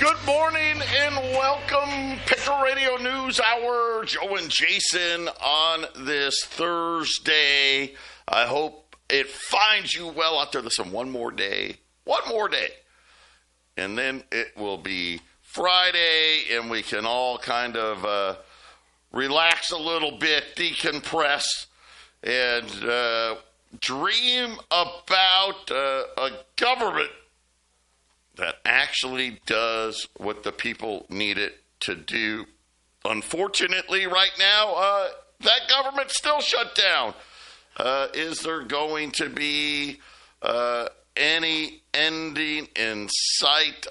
Good morning and welcome. Patriot Radio News Hour. Joe and Jason on this Thursday. I hope it finds you well out there. Listen, one more day. And then it will be Friday and we can all kind of relax a little bit, decompress, and dream about a government that actually does what the people need it to do. Unfortunately, right now, that government's still shut down. Is there going to be any ending in sight?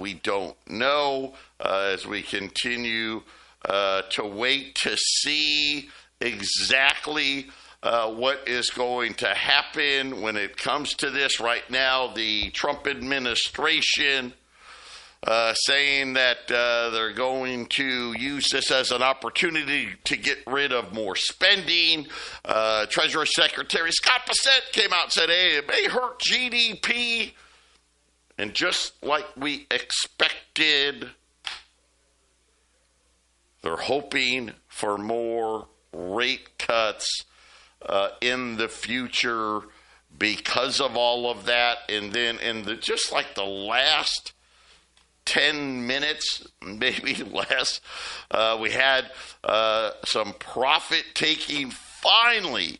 We don't know as we continue to wait to see exactly what is going to happen when it comes to this. Right now, the Trump administration saying that they're going to use this as an opportunity to get rid of more spending. Treasury Secretary Scott Bessent came out and said, hey, it may hurt GDP. And just like we expected, they're hoping for more rate cuts in the future because of all of that. And then just like the last 10 minutes, maybe less, we had some profit taking finally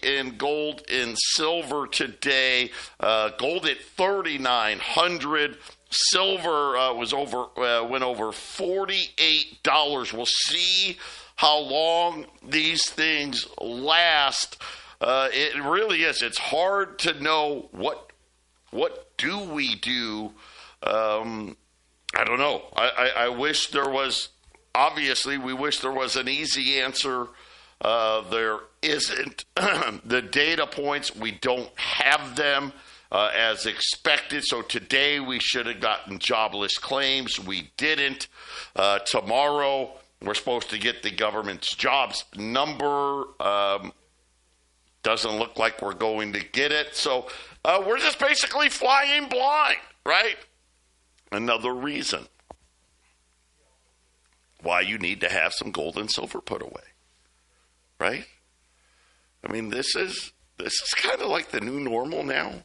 in gold and silver today. Gold at 3,900. Silver went over $48. We'll see how long these things last. It really is. It's hard to know what do we do. I don't know. I wish there was. Obviously, we wish there was an easy answer. There isn't. The data points, we don't have them as expected. So today we should have gotten jobless claims. We didn't. Tomorrow we're supposed to get the government's jobs number. Doesn't look like we're going to get it. So we're just basically flying blind, right? Another reason why you need to have some gold and silver put away, right? I mean, this is kind of like the new normal now.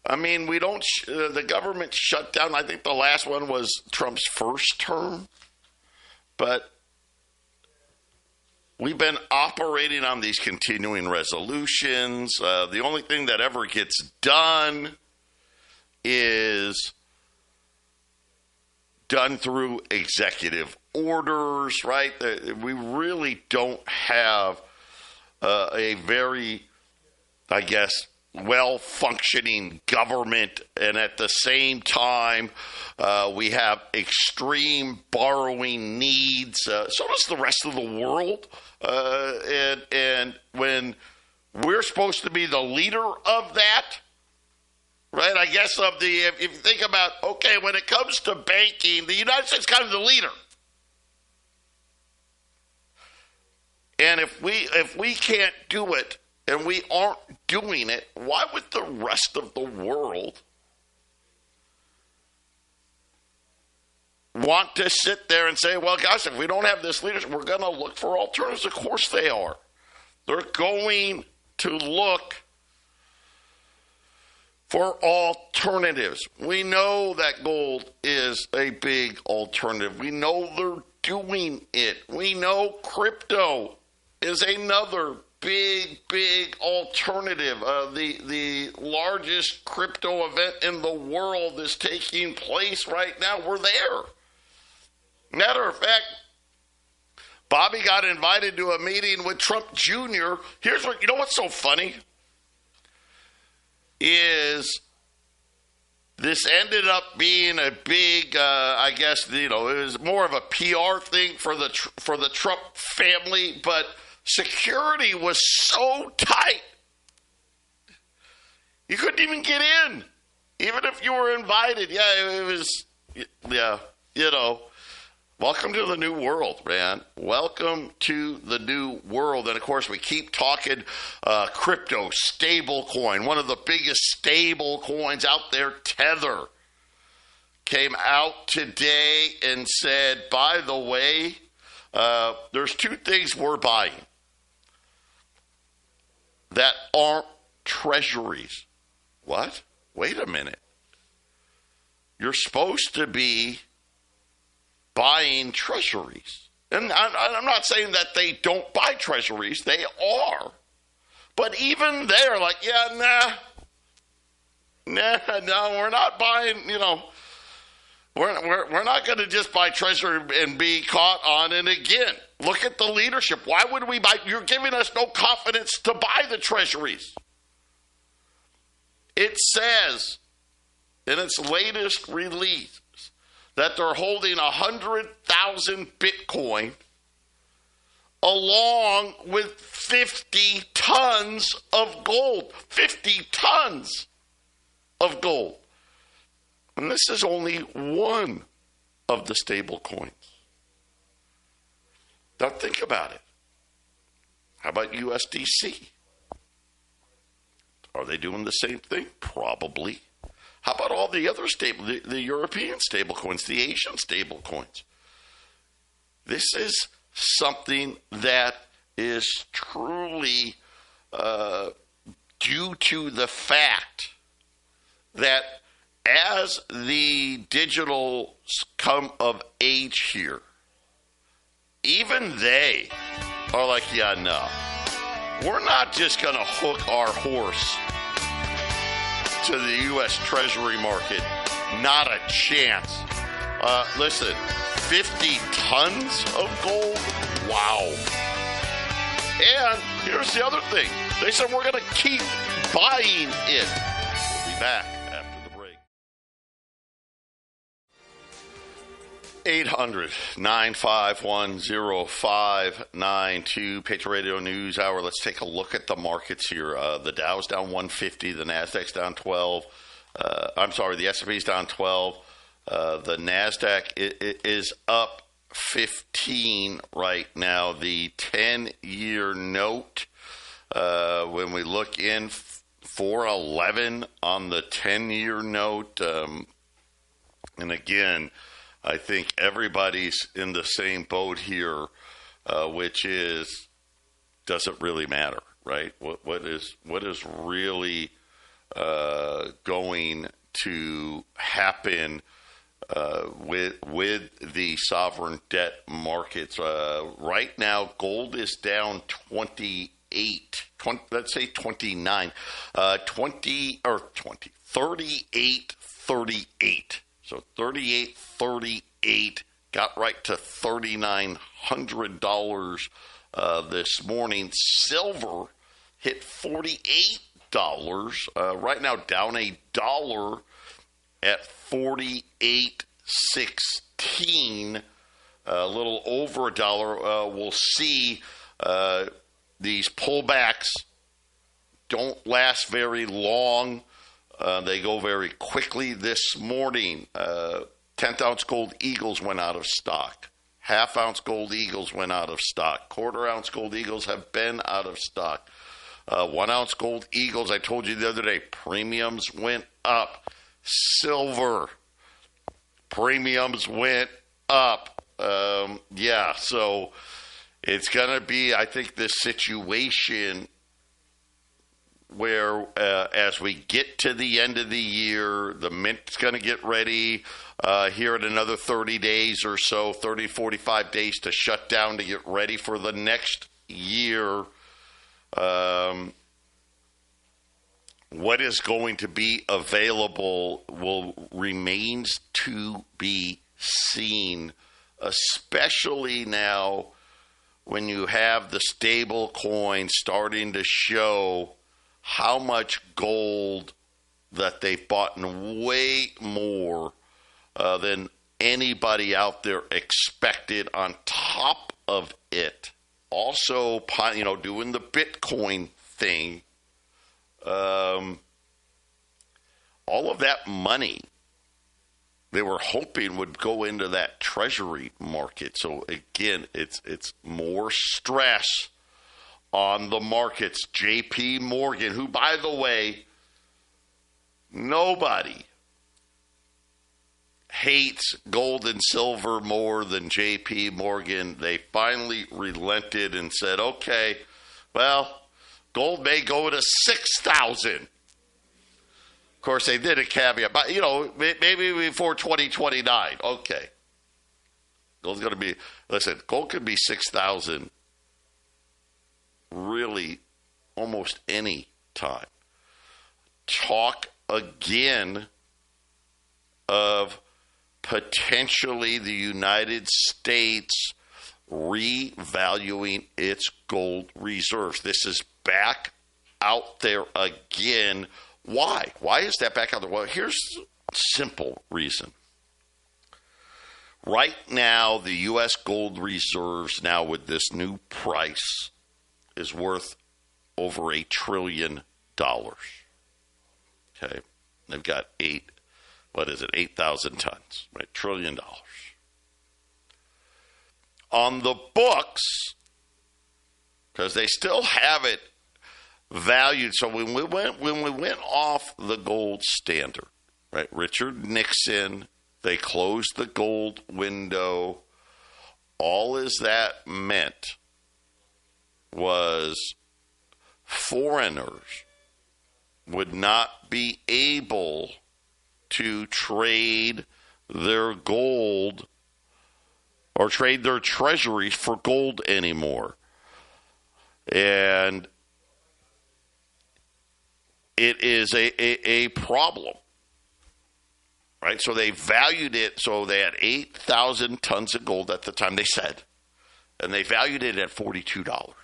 I mean, we don't. The government shut down. I think the last one was Trump's first term, but we've been operating on these continuing resolutions. The only thing that ever gets done is done through executive orders, right? We really don't have a very, I guess, well-functioning government, and at the same time, we have extreme borrowing needs. So does the rest of the world. And when we're supposed to be the leader of that, right? I guess if you think about, okay, when it comes to banking, the United States is kind of the leader. And if we can't do it, and we aren't doing it, why would the rest of the world want to sit there and say, well, gosh, if we don't have this leadership, we're going to look for alternatives? Of course they are. They're going to look for alternatives. We know that gold is a big alternative. We know they're doing it. We know crypto is another big alternative. The largest crypto event in the world is taking place right now. We're there. Matter of fact, Bobby got invited to a meeting with Trump Jr. Here's what, you know what's so funny? Is this ended up being a big, I guess, it was more of a PR thing for the Trump family, but security was so tight, you couldn't even get in, even if you were invited. Welcome to the new world, man. Welcome to the new world. And, of course, we keep talking crypto, stable coin, one of the biggest stable coins out there, Tether. came out today and said, by the way, there's two things we're buying that aren't treasuries. What? Wait a minute. You're supposed to be buying treasuries. And I'm not saying that they don't buy treasuries. They are. But even they're like, yeah, no, we're not buying, we're not going to just buy treasury and be caught on it again. Look at the leadership. Why would we buy? You're giving us no confidence to buy the treasuries. It says in its latest release that they're holding 100,000 Bitcoin along with 50 tons of gold. 50 tons of gold. And this is only one of the stable coins. Now think about it. How about USDC? Are they doing the same thing? Probably. How about all the other the European stable coins, the Asian stable coins? This is something that is truly due to the fact that as the digitals come of age here, even they are like, yeah, no. We're not just going to hook our horse to the U.S. Treasury market. Not a chance. Listen, 50 tons of gold? Wow. And here's the other thing. They said we're going to keep buying it. We'll be back after the break. 800-951-0592, Patriot Radio News Hour. Let's take a look at the markets here. The Dow's down 150. The Nasdaq's down 12. The S&P's down 12. The Nasdaq is up 15 right now. The 10-year note, when we look in 411 on the 10-year note, and again, I think everybody's in the same boat here, which is, does it really matter, right? What is really going to happen with the sovereign debt markets? Right now, gold is down 28, let's say 29, 38.38. So 38.38 got right to $3,900 this morning. Silver hit $48. Right now, down $1 at 48.16. A little over $1. We'll see. These pullbacks don't last very long. They go very quickly. This morning, 10th-ounce gold eagles went out of stock. Half-ounce gold eagles went out of stock. Quarter-ounce gold eagles have been out of stock. 1-ounce gold eagles, I told you the other day, premiums went up. Silver, premiums went up. So it's going to be, I think, this situation where as we get to the end of the year, the mint's going to get ready here in another 30 days or so, 30, 45 days to shut down to get ready for the next year. What is going to be available remains to be seen, especially now when you have the stable coins starting to show how much gold that they've bought, and way more than anybody out there expected. On top of it, also, doing the Bitcoin thing, all of that money they were hoping would go into that treasury market. So again, it's more stress on the markets. JP Morgan, who, by the way, nobody hates gold and silver more than J.P. Morgan, they finally relented and said, okay, well, gold may go to 6,000. Of course, they did a caveat, but, maybe before 2029. Okay. Gold's going to be, listen, gold could be 6,000 really almost any time. Talk again of potentially the United States revaluing its gold reserves. This is back out there again. Why? Why is that back out there? Well, here's a simple reason. Right now, the U.S. gold reserves now with this new price is worth over $1 trillion. Okay. They've got 8,000 tons, right? $1 trillion. On the books, because they still have it valued. So when we went off the gold standard, right? Richard Nixon, they closed the gold window. All as that meant was foreigners would not be able to trade their gold or trade their treasuries for gold anymore. And it is a problem, right? So they valued it. So they had 8,000 tons of gold at the time, they said, and they valued it at $42.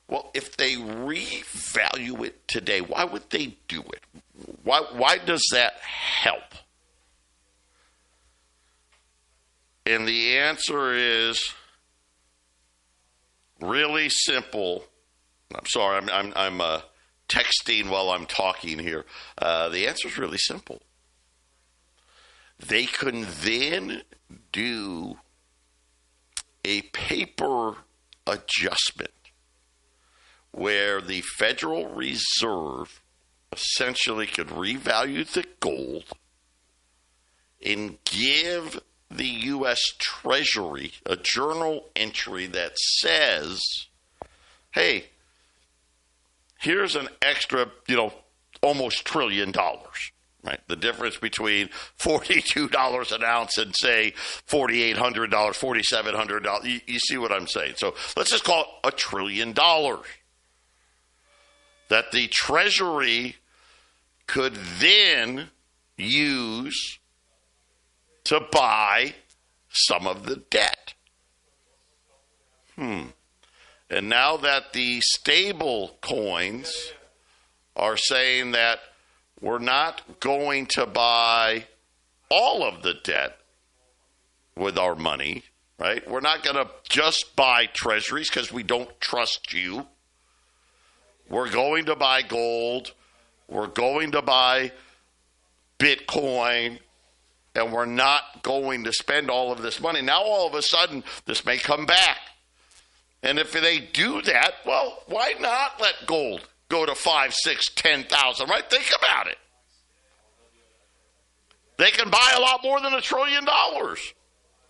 Well, if they revalue it today, why would they do it? Why does that help? And the answer is really simple. I'm sorry, I'm texting while I'm talking here. The answer is really simple. They can then do a paper adjustment where the Federal Reserve essentially could revalue the gold and give the U.S. Treasury a journal entry that says, hey, here's an extra, almost $1 trillion, right? The difference between $42 an ounce and, say, $4,800, $4,700. You see what I'm saying? So let's just call it $1 trillion. That the Treasury could then use to buy some of the debt. And now that the stable coins are saying that we're not going to buy all of the debt with our money, right? We're not going to just buy treasuries because we don't trust you. We're going to buy gold. We're going to buy Bitcoin. And we're not going to spend all of this money. Now, all of a sudden, this may come back. And if they do that, well, why not let gold go to 5, 6, 10,000, right? Think about it. They can buy a lot more than $1 trillion.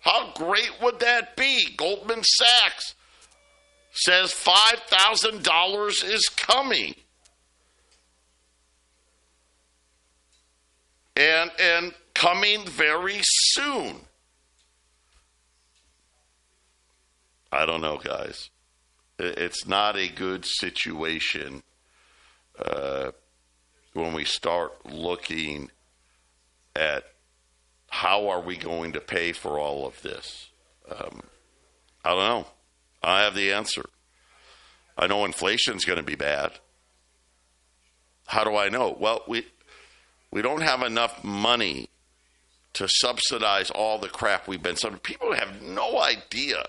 How great would that be? Goldman Sachs says $5,000 is coming. And coming very soon. I don't know, guys. It's not a good situation when we start looking at how are we going to pay for all of this. I don't know. I have the answer. I know inflation's going to be bad. How do I know? Well, we don't have enough money to subsidize all the crap we've been subsidizing. People have no idea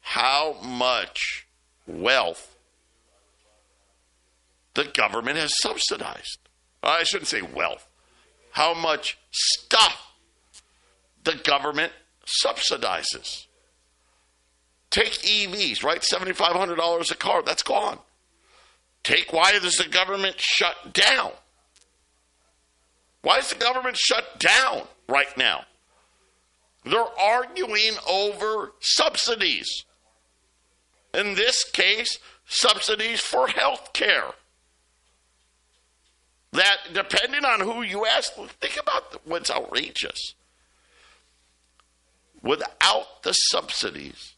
how much wealth the government has subsidized. I shouldn't say wealth. How much stuff the government subsidizes. Take EVs, right? $7,500 a car, that's gone. Take why does the government shut down? Why is the government shut down? right now. They're arguing over subsidies. In this case, subsidies for health care. That, depending on who you ask, think about what's outrageous. Without the subsidies,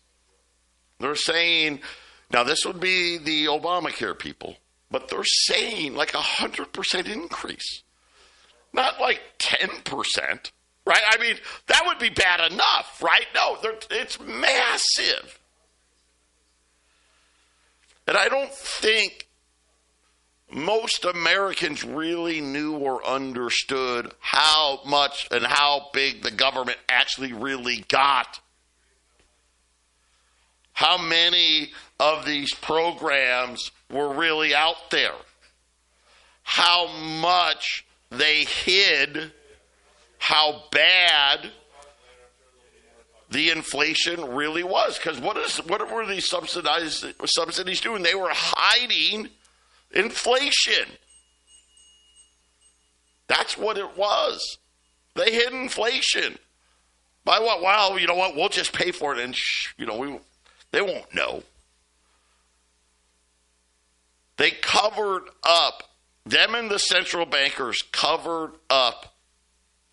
they're saying, now this would be the Obamacare people, but they're saying like 100% increase. Not like 10%, right? I mean, that would be bad enough, right? No, it's massive. And I don't think most Americans really knew or understood how much and how big the government actually really got. How many of these programs were really out there. How much they hid how bad the inflation really was. Because what were these subsidies doing? They were hiding inflation. That's what it was. They hid inflation. By what? Well, you know what? We'll just pay for it, and they won't know. They covered up. Them and the central bankers covered up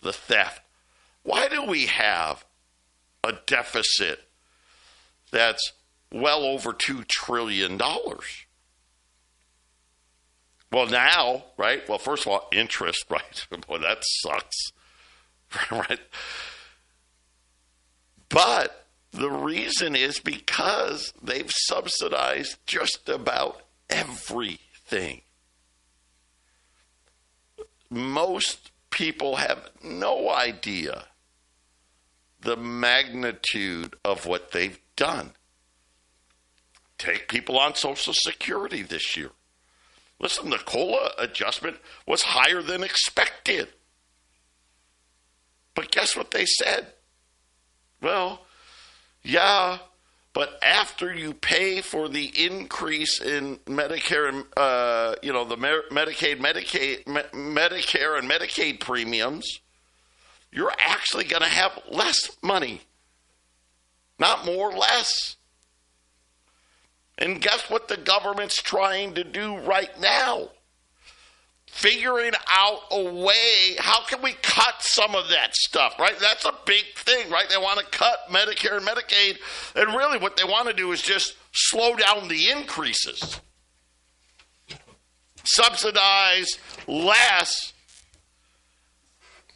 the theft. Why do we have a deficit that's well over $2 trillion? Well, now, right? Well, first of all, interest, right? Boy, that sucks, right? But the reason is because they've subsidized just about everything. Most people have no idea the magnitude of what they've done. Take people on Social Security this year. Listen, the COLA adjustment was higher than expected. But guess what they said? Well, yeah, but after you pay for the increase in Medicare and the Medicare and Medicaid premiums, you're actually going to have less money, not more, less. And guess what the government's trying to do right now? Figuring out a way, how can we cut some of that stuff, right? That's a big thing, right? They want to cut Medicare and Medicaid, and really what they want to do is just slow down the increases. Subsidize less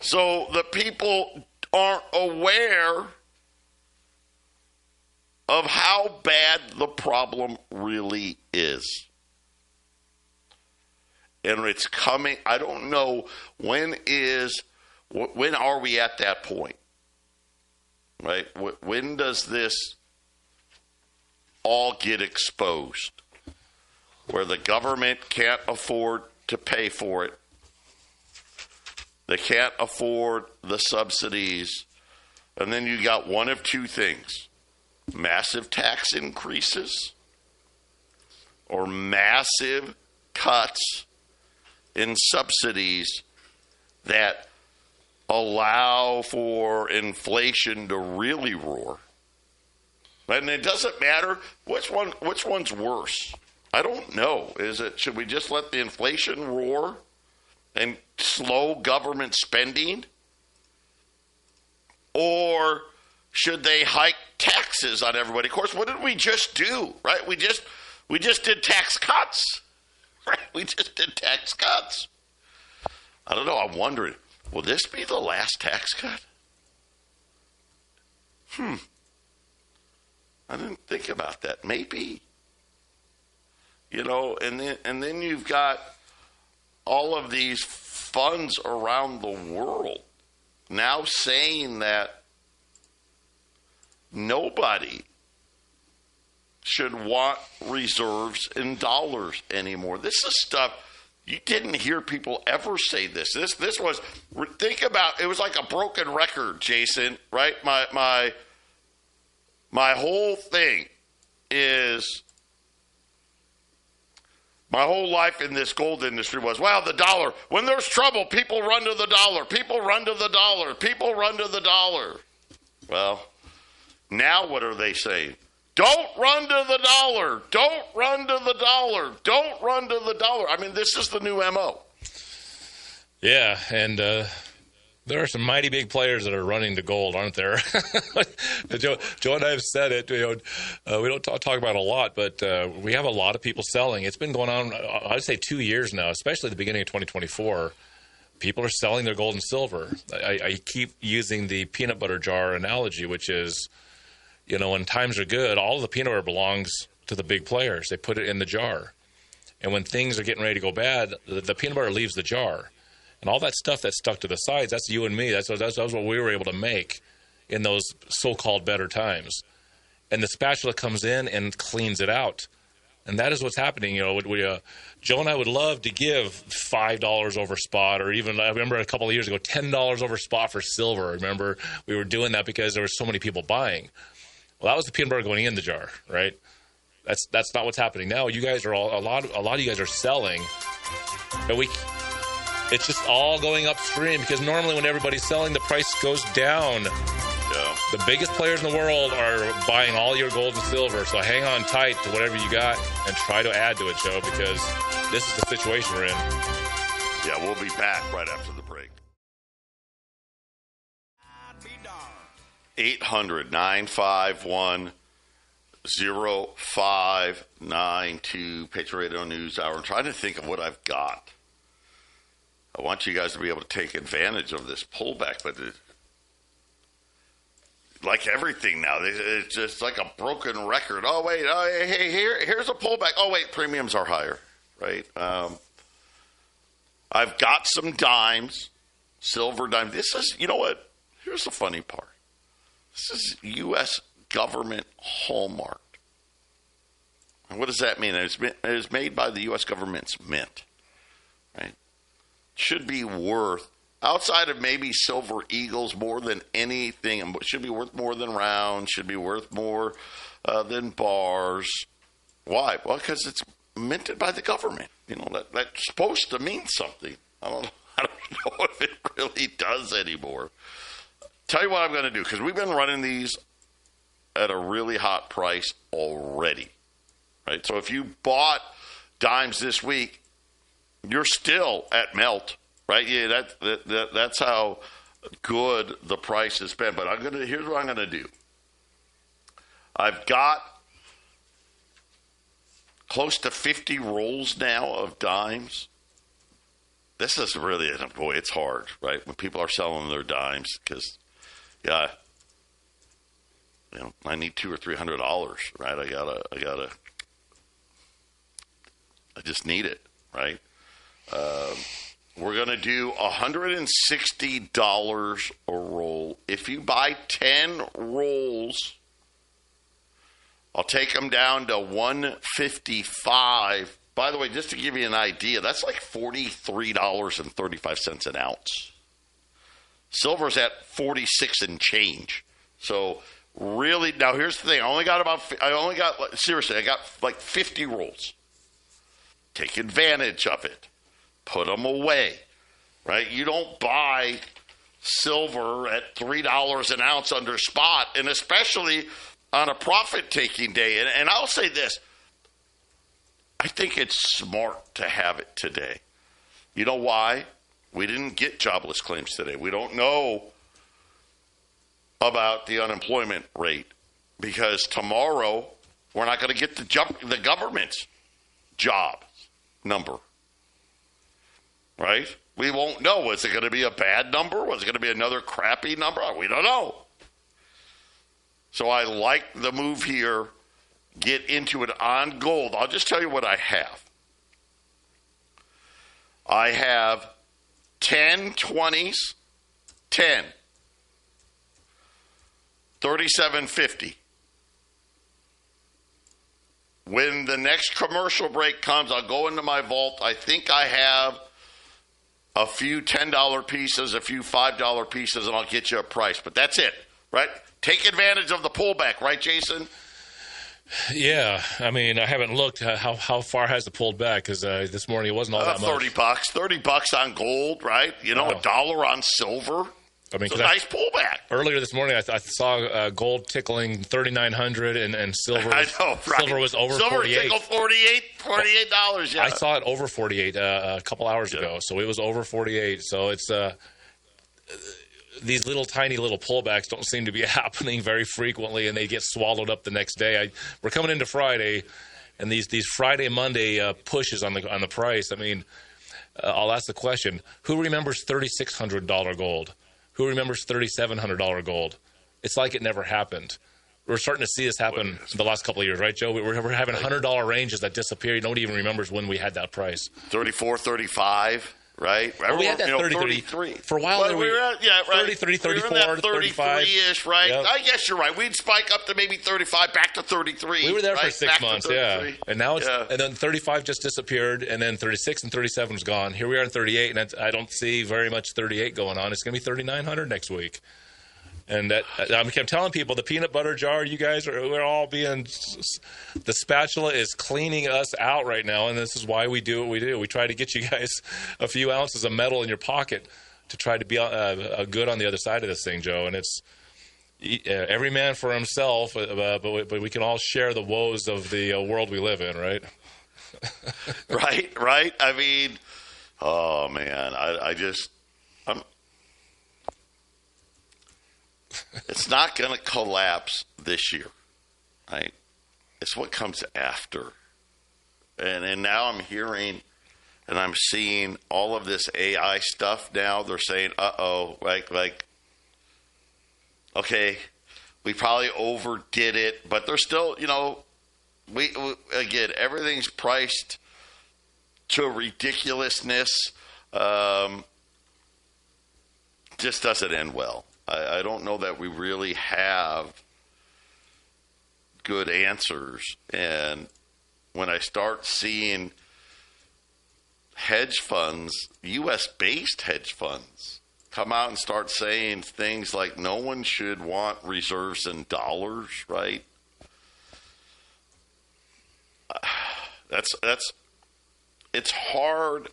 so the people aren't aware of how bad the problem really is. And it's coming. I don't know when are we at that point, right? When does this all get exposed, where the government can't afford to pay for it? They can't afford the subsidies. And then you got one of two things: massive tax increases or massive cuts in subsidies that allow for inflation to really roar. And it doesn't matter which one's worse. I don't know. Should we just let the inflation roar and slow government spending? Or should they hike taxes on everybody? Of course, what did we just do, right? We just did tax cuts. Right? We just did tax cuts. I don't know. I'm wondering, will this be the last tax cut? I didn't think about that. Maybe. And then you've got all of these funds around the world now saying that nobody should want reserves in dollars anymore. This is stuff you didn't hear people ever say this. This was, think about, it was like a broken record, Jason, right? My whole thing is My whole life in this gold industry was, well, the dollar. When there's trouble, people run to the dollar. People run to the dollar. People run to the dollar. Well, now what are they saying? Don't run to the dollar. Don't run to the dollar. Don't run to the dollar. I mean, this is the new MO. Yeah, and there are some mighty big players that are running to gold, aren't there? Joe and I have said it. We don't talk about it a lot, but we have a lot of people selling. It's been going on, I'd say 2 years now, especially at the beginning of 2024. People are selling their gold and silver. I keep using the peanut butter jar analogy, which is, when times are good, all of the peanut butter belongs to the big players. They put it in the jar. And when things are getting ready to go bad, the peanut butter leaves the jar. And all that stuff that's stuck to the sides, that's you and me. That's what we were able to make in those so-called better times. And the spatula comes in and cleans it out. And that is what's happening. Joe and I would love to give $5 over spot, or even, I remember a couple of years ago, $10 over spot for silver. Remember, we were doing that because there were so many people buying. Well, that was the peanut butter going in the jar, right? That's not what's happening now. You guys are a lot of you guys are selling, but it's just all going upstream, because normally when everybody's selling, the price goes down. Yeah. The biggest players in the world are buying all your gold and silver, so hang on tight to whatever you got and try to add to it, Joe, because this is the situation we're in. Yeah, we'll be back right after the break. 800-951-0592, Patriot Radio News Hour. I'm trying to think of what I've got. I want you guys to be able to take advantage of this pullback, but like everything now, it's just like a broken record. Oh, wait, hey, here's a pullback. Oh, wait, premiums are higher, right? I've got some dimes, silver dime. This is, you know what? Here's the funny part. This is U.S. government hallmarked. And what does that mean? It is made by the U.S. government's mint, right? Should be worth, outside of maybe silver eagles, more than anything. Should be worth more than rounds. Should be worth more than bars. Why? Well, because it's minted by the government. That's supposed to mean something. I don't know if it really does anymore. Tell you what I'm going to do, because we've been running these at a really hot price already, right? So if you bought dimes this week, you're still at melt, right? Yeah, that's how good the price has been. But here's what I'm going to do. I've got close to 50 rolls now of dimes. This is really, boy, it's hard, right? When people are selling their dimes, because, yeah, I need $200 or $300, right? I just need it, right? We're going to do $160 a roll. If you buy 10 rolls, I'll take them down to $155. By the way, just to give you an idea, that's like $43.35 an ounce. Silver's at 46 and change. So really, now here's the thing. I got like 50 rolls. Take advantage of it. Put them away, right? You don't buy silver at $3 an ounce under spot, and especially on a profit-taking day. And I'll say this. I think it's smart to have it today. You know why? We didn't get jobless claims today. We don't know about the unemployment rate, because tomorrow we're not going to get the government's job number. Right? We won't know. Is it going to be a bad number? Was it going to be another crappy number? We don't know. So I like the move here. Get into it on gold. I'll just tell you what I have. I have 10 20s, 10, 37.50. When the next commercial break comes, I'll go into my vault. I think I have a few $10 pieces, a few $5 pieces, and I'll get you a price. But that's it, right? Take advantage of the pullback, right, Jason? Yeah, I mean, I haven't looked how far has it pulled back because this morning it wasn't all that much. $30 on gold, right? Wow. $1 on silver. I mean, it's a nice pullback. Earlier this morning, I saw gold tickling 3,900 and silver. I know, right? Silver was over silver 48. Silver tickled $48. Yeah, I saw it over 48 a couple hours ago, so it was over 48. So it's these tiny little pullbacks don't seem to be happening very frequently, and they get swallowed up the next day. We're coming into Friday, and these Friday Monday pushes on the price. I mean, I'll ask the question: who remembers $3,600 gold? Who remembers $3,700 gold? It's like it never happened. We're starting to see this happen the last couple of years, right, Joe? We're having $100 ranges that disappear. Nobody even remembers when we had that price. 34, 35. Right? Well, we had that 33. For a while there, we were at 33, 34, 33-ish, right? Yep. I guess you're right. We'd spike up to maybe 35, back to 33. We were there for 6 months, yeah. And now and then 35 just disappeared, and then 36 and 37 was gone. Here we are in 38, and I don't see very much 38 going on. It's going to be 3,900 next week. And I kept telling people, the peanut butter jar, you guys we're all being, the spatula is cleaning us out right now, and this is why we do what we do. We try to get you guys a few ounces of metal in your pocket to try to be good on the other side of this thing, Joe. And it's every man for himself, but we can all share the woes of the world we live in, right? Right. I mean, oh man, it's not going to collapse this year, right? It's what comes after. And now I'm hearing and I'm seeing all of this AI stuff now. They're saying, like, okay, we probably overdid it, but they're still, we again, everything's priced to ridiculousness. Just doesn't end well. I don't know that we really have good answers. And when I start seeing hedge funds, U.S.-based hedge funds, come out and start saying things like no one should want reserves in dollars, right? It's hard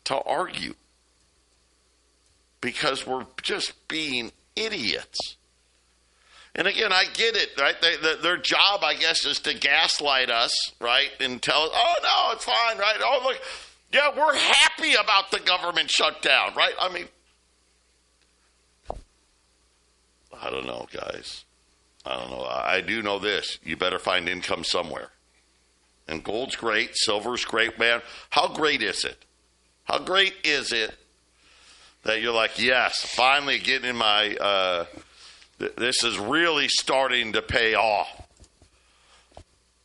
to argue because we're just being idiots. And again, I get it, right? Their job, I guess, is to gaslight us, right? And tell us, oh, no, it's fine, right? Oh, look, yeah, we're happy about the government shutdown, right? I mean, I don't know, guys. I don't know. I do know this. You better find income somewhere. And gold's great. Silver's great, man. How great is it? How great is it that you're like, yes, finally getting my, this is really starting to pay off.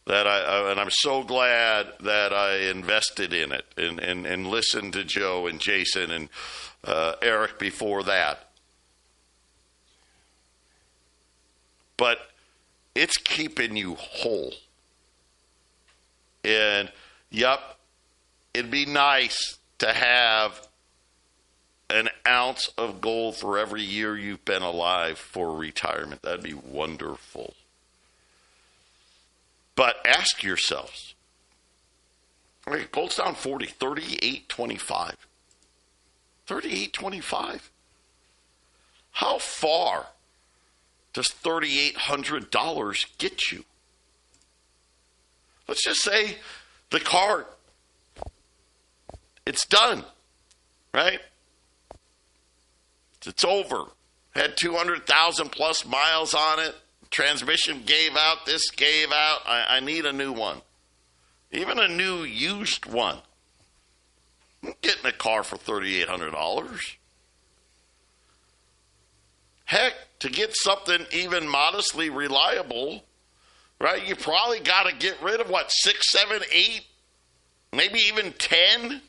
And I'm so glad that I invested in it and listened to Joe and Jason and Eric before that. But it's keeping you whole. And, yep, it'd be nice to have an ounce of gold for every year you've been alive for retirement. That'd be wonderful. But ask yourselves, right, gold's down 40, 38.25. 38.25? How far does $3,800 get you? Let's just say the car, it's done, right? It's over. Had 200,000 plus miles on it. Transmission gave out. This gave out. I need a new one. Even a new used one. I'm getting a car for $3,800. Heck, to get something even modestly reliable, right, you probably got to get rid of, 6, 7, 8, maybe even 10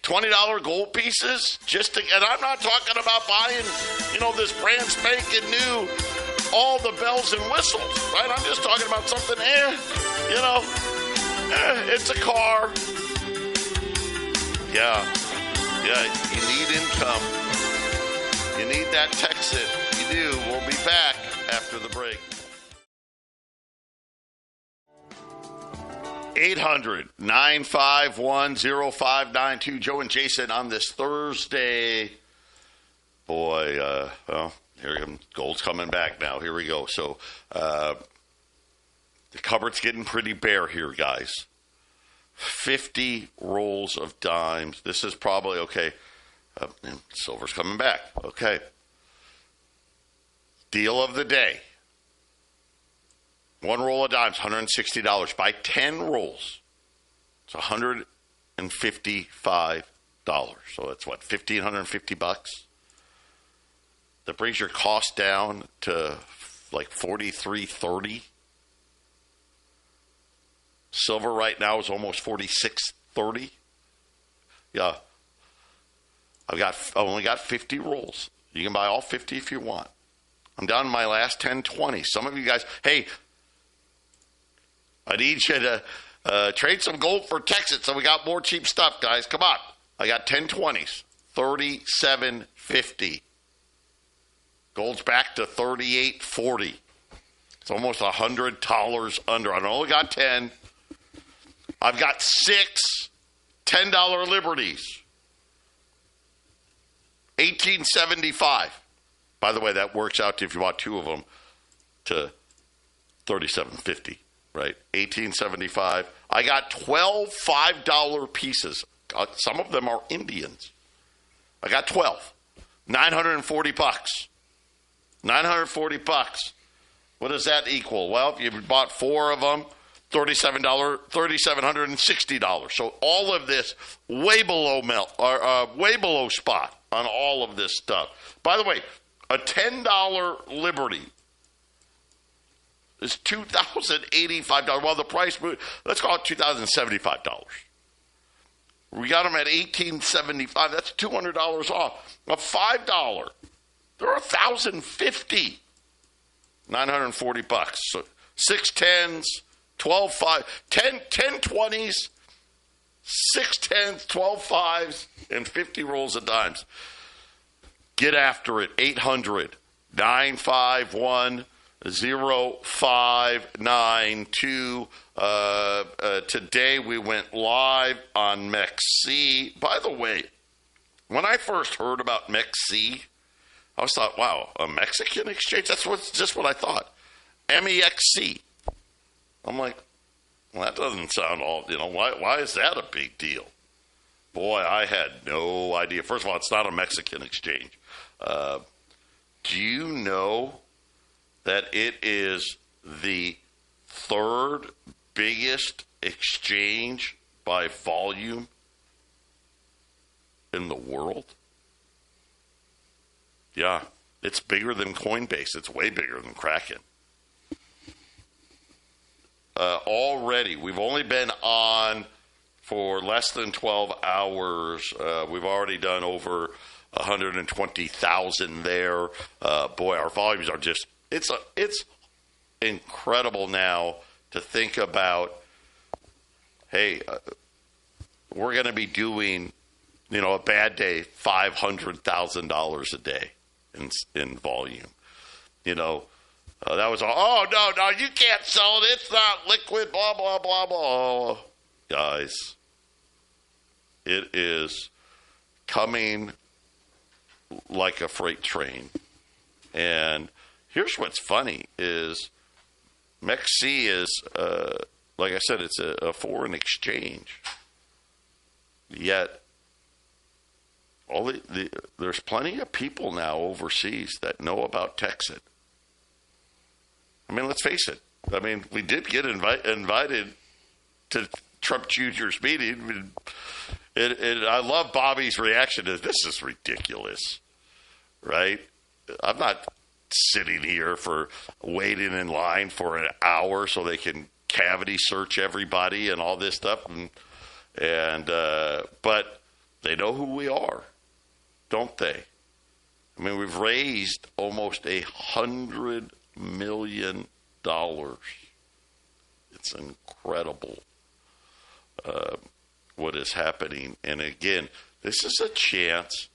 $20 gold pieces, and I'm not talking about buying, this brand spanking new, all the bells and whistles, right? I'm just talking about something, it's a car. Yeah, you need income. You need that TEXIT. You do. We'll be back after the break. 800-951-0592. Joe and Jason on this Thursday. Boy, well, here gold's coming back now. Here we go. So the cupboard's getting pretty bare here, guys. 50 rolls of dimes. This is probably okay. Silver's coming back. Okay. Deal of the day. One roll of dimes, $160. Buy 10 rolls. It's $155. So that's what, $1,550? That brings your cost down to like $43.30. Silver right now is almost $46.30. Yeah. I've only got 50 rolls. You can buy all 50 if you want. I'm down to my last 10-20. Some of you guys, hey, I need you to trade some gold for TEXIT so we got more cheap stuff, guys. Come on. I got 10-20s, $37.50. Gold's back to $38.40. It's almost $100 under. I only got 10. I've got 6 $10 liberties. $18.75. By the way, that works out to, if you bought 2 of them, to $37.50, right? $18.75. I got 12 $5 pieces. Some of them are Indians. I got 12. $940. $940. What does that equal? Well, if you bought 4 of them, $3,760. So all of this way below way below spot on all of this stuff. By the way, a $10 Liberty is $2,085. Well, the price, let's call it $2,075. We got them at $1,875. That's $200 off. A $5, they're $1,050. $940. So 6 10s, 12 5, 10 20s, 6 10s, 12 5s, and 50 rolls of dimes. Get after it. 800-951-0592. Today we went live on MEXC. By the way, when I first heard about MEXC, I was thought, wow, a Mexican exchange? That's just what I thought. MEXC. I'm like, well, that doesn't sound all, why is that a big deal? Boy, I had no idea. First of all, it's not a Mexican exchange. Do you know that it is the 3rd biggest exchange by volume in the world? Yeah, it's bigger than Coinbase. It's way bigger than Kraken. Already, we've only been on for less than 12 hours. We've already done over 120,000 there. Boy, our volumes are just, it's incredible now to think about, hey, we're going to be doing, a bad day, $500,000 a day in volume. That was all, oh, no, you can't sell it. It's not liquid, blah, blah, blah, blah. Guys, it is coming like a freight train. And here's what's funny is MEXC is, like I said, it's a foreign exchange. Yet, there's plenty of people now overseas that know about TEXIT. I mean, let's face it. I mean, we did get invited to Trump Jr.'s meeting. I love Bobby's reaction to this is ridiculous, right? I'm not sitting here waiting in line for an hour so they can cavity search everybody and all this stuff. But they know who we are, don't they? I mean, we've raised almost $100 million. It's incredible what is happening. And again, this is a chance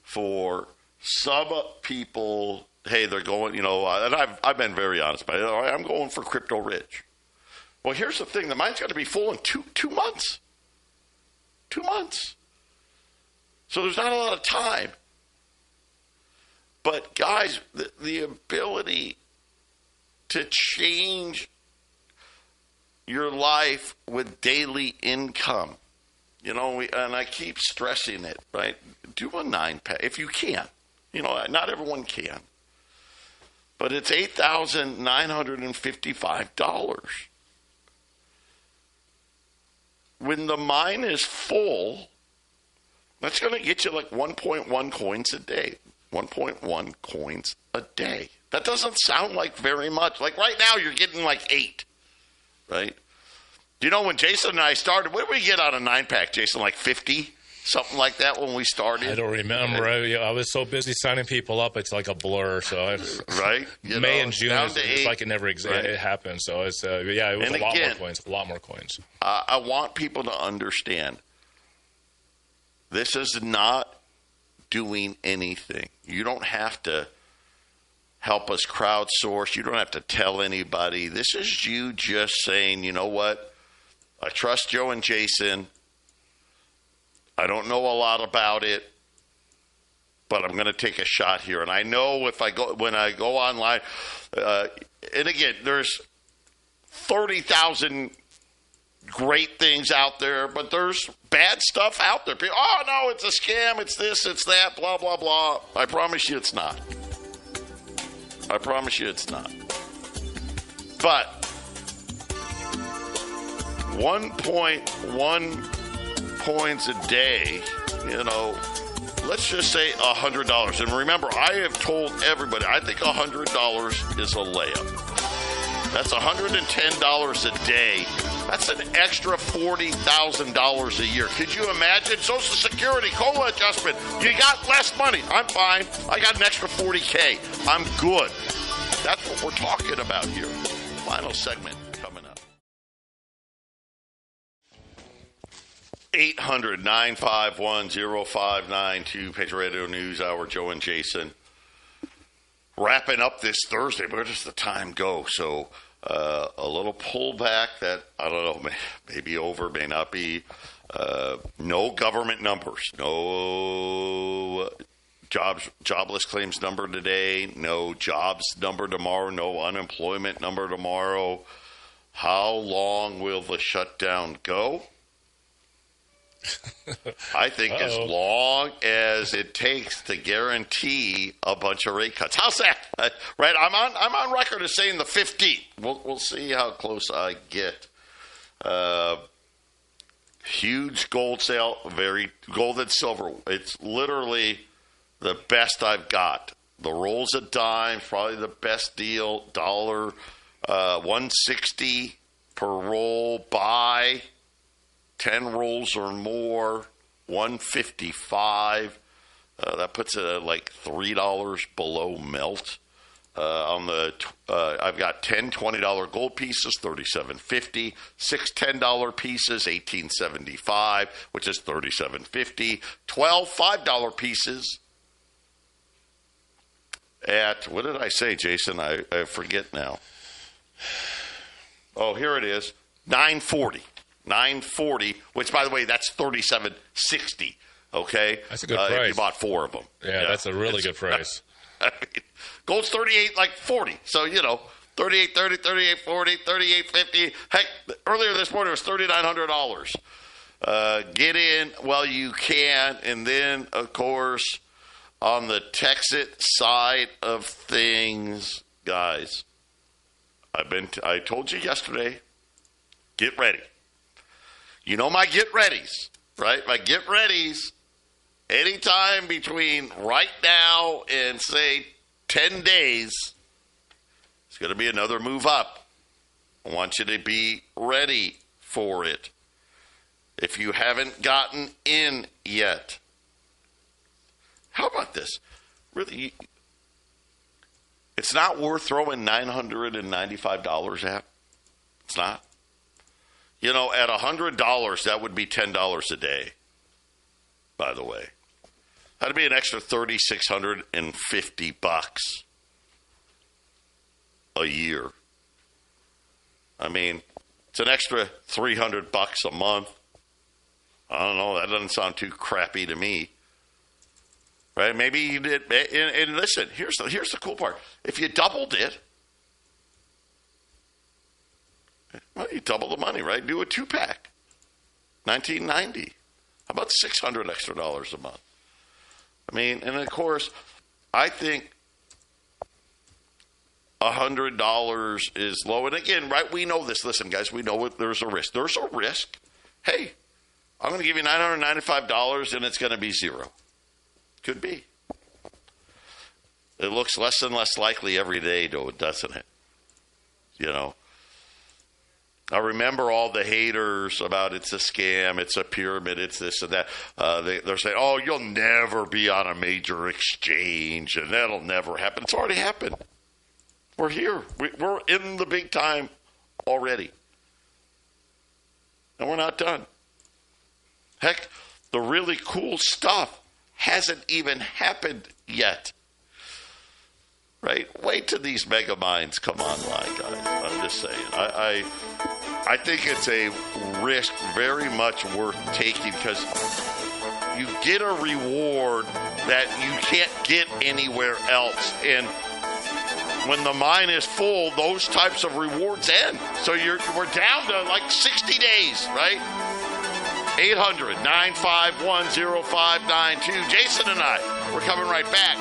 for some people. Hey, they're going, and I've been very honest about it. I'm going for crypto rich. Well, here's the thing. The mine's going to be full in two months. 2 months. So there's not a lot of time. But, guys, the ability to change your life with daily income, and I keep stressing it, right? Do a 9-pack if you can. Not everyone can. But it's $8,955. When the mine is full, that's going to get you like 1.1 coins a day. 1.1 coins a day. That doesn't sound like very much. Like right now, you're getting like 8, right? When Jason and I started, what did we get out of 9-pack, Jason? Like 50? Something like that when we started? I don't remember. I was so busy signing people up, it's like a blur. So right? May and June, it's like it never right? It happened. So it's it was a lot more coins. I want people to understand this is not doing anything. You don't have to help us crowdsource. You don't have to tell anybody. This is you just saying, you know what? I trust Joe and Jason. I don't know a lot about it, but I'm going to take a shot here. And I know when I go online, and again, there's 30,000 great things out there, but there's bad stuff out there. People, oh, no, it's a scam. It's this, it's that, blah, blah, blah. I promise you it's not. I promise you it's not. But 1.1 coins a day, let's just say $100. And remember, I have told everybody, I think $100 is a layup. That's $110 a day. That's an extra $40,000 a year. Could you imagine? Social Security, COLA adjustment. You got less money. I'm fine. I got an extra $40K. I'm good. That's what we're talking about here. Final segment coming up. 800-951-0592, Patriot Radio News Hour, Joe and Jason. Wrapping up this Thursday, where does the time go? So a little pullback that, I don't know, maybe over, may not be. No government numbers. No jobless claims number today. No jobs number tomorrow. No unemployment number tomorrow. How long will the shutdown go? I think as long as it takes to guarantee a bunch of rate cuts. How's that? Right? I'm on record as saying the 15th. We'll see how close I get. Huge gold sale, gold and silver. It's literally the best I've got. The rolls of dimes, probably the best deal. $1.60 per roll. Buy 10 rolls or more, $155. That puts it at like $3 below melt. I've got 10 $20 gold pieces, $37.50. 6 $10 pieces, $18.75, which is $37.50. 12 $5 pieces at, what did I say, Jason? I forget now. Oh, here it is, $9.40. $9.40, which, by the way, that's $37.60. Okay, that's a good price. If you bought 4 of them. Yeah, that's a really good price. Gold's 38, like 40. So 38.30, 38.40, 38.50. Heck, earlier this morning it was $3,900. Get in while you can, and then of course on the TEXIT side of things, guys. I told you yesterday. Get ready. You know my get readies, right? My get readies, anytime between right now and, say, 10 days, it's going to be another move up. I want you to be ready for it. If you haven't gotten in yet, how about this? Really, it's not worth throwing $995 at. It's not. At $100, that would be $10 a day, by the way. That'd be an extra $3,650 a year. I mean, It's an extra $300 a month. I don't know. That doesn't sound too crappy to me. Right? Maybe you did. And listen, here's the cool part. If you doubled it, well, you double the money, right? Do a 2-pack. $19.90. How about $600 extra a month? I mean, and of course, I think $100 is low. And again, right, we know this. Listen, guys, we know there's a risk. There's a risk. Hey, I'm going to give you $995 and it's going to be zero. Could be. It looks less and less likely every day, though, doesn't it? You know. I remember all the haters about it's a scam, it's a pyramid, it's this and that. They're saying, oh, you'll never be on a major exchange, and that'll never happen. It's already happened. We're here. We're in the big time already. And we're not done. Heck, the really cool stuff hasn't even happened yet. Right? Wait till these mega mines come online, guys. I'm just saying. I think it's a risk very much worth taking because you get a reward that you can't get anywhere else. And when the mine is full, those types of rewards end. So we're down to like 60 days, right? 800-951-0592. Jason and I, we're coming right back.